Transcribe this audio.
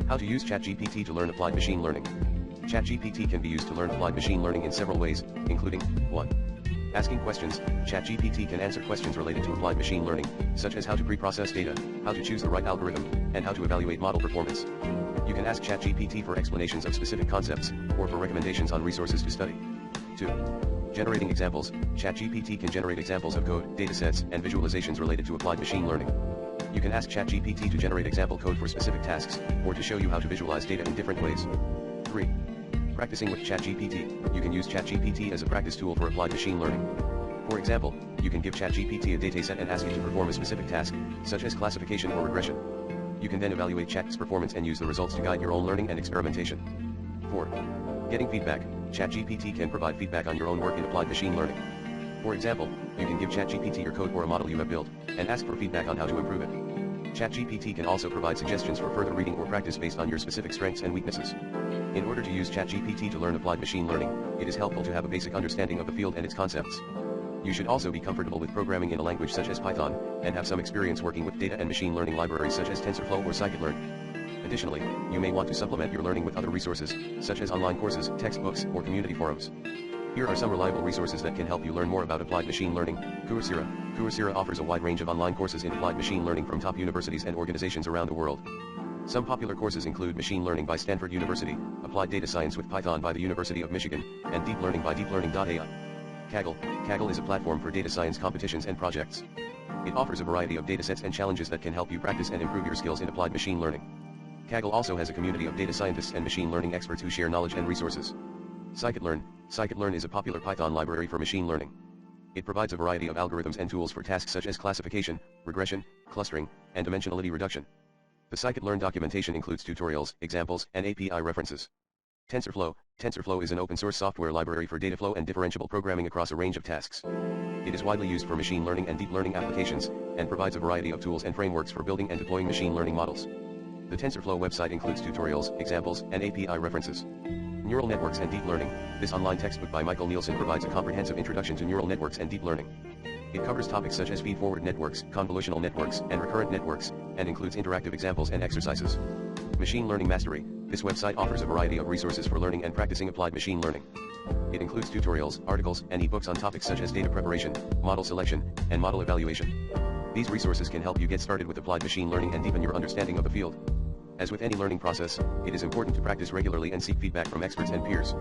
How to use ChatGPT to learn applied machine learning. ChatGPT can be used to learn applied machine learning in several ways, including 1. Asking questions. ChatGPT can answer questions related to applied machine learning, such as how to pre-process data, how to choose the right algorithm, and how to evaluate model performance. You can ask ChatGPT for explanations of specific concepts, or for recommendations on resources to study. 2. Generating examples. ChatGPT can generate examples of code, datasets, and visualizations related to applied machine learning. You can ask ChatGPT to generate example code for specific tasks, or to show you how to visualize data in different ways. 3. Practicing with ChatGPT. You can use ChatGPT as a practice tool for applied machine learning. For example, you can give ChatGPT a dataset and ask it to perform a specific task, such as classification or regression. You can then evaluate Chat's performance and use the results to guide your own learning and experimentation. 4. Getting feedback. ChatGPT can provide feedback on your own work in applied machine learning. For example, you can give ChatGPT your code or a model you have built, and ask for feedback on how to improve it. ChatGPT can also provide suggestions for further reading or practice based on your specific strengths and weaknesses. In order to use ChatGPT to learn applied machine learning, it is helpful to have a basic understanding of the field and its concepts. You should also be comfortable with programming in a language such as Python, and have some experience working with data and machine learning libraries such as TensorFlow or scikit-learn. Additionally, you may want to supplement your learning with other resources, such as online courses, textbooks, or community forums. Here are some reliable resources that can help you learn more about applied machine learning. Coursera. Coursera offers a wide range of online courses in applied machine learning from top universities and organizations around the world. Some popular courses include Machine Learning by Stanford University, Applied Data Science with Python by the University of Michigan, and Deep Learning by DeepLearning.ai. Kaggle. Kaggle is a platform for data science competitions and projects. It offers a variety of datasets and challenges that can help you practice and improve your skills in applied machine learning. Kaggle also has a community of data scientists and machine learning experts who share knowledge and resources. Scikit-learn. Scikit-learn is a popular Python library for machine learning. It provides a variety of algorithms and tools for tasks such as classification, regression, clustering, and dimensionality reduction. The Scikit-learn documentation includes tutorials, examples, and API references. TensorFlow. TensorFlow is an open-source software library for data flow and differentiable programming across a range of tasks. It is widely used for machine learning and deep learning applications, and provides a variety of tools and frameworks for building and deploying machine learning models. The TensorFlow website includes tutorials, examples, and API references. Neural Networks and Deep Learning. This online textbook by Michael Nielsen provides a comprehensive introduction to neural networks and deep learning. It covers topics such as feed-forward networks, convolutional networks, and recurrent networks, and includes interactive examples and exercises. Machine Learning Mastery. This website offers a variety of resources for learning and practicing applied machine learning. It includes tutorials, articles, and ebooks on topics such as data preparation, model selection, and model evaluation. These resources can help you get started with applied machine learning and deepen your understanding of the field. As with any learning process, it is important to practice regularly and seek feedback from experts and peers.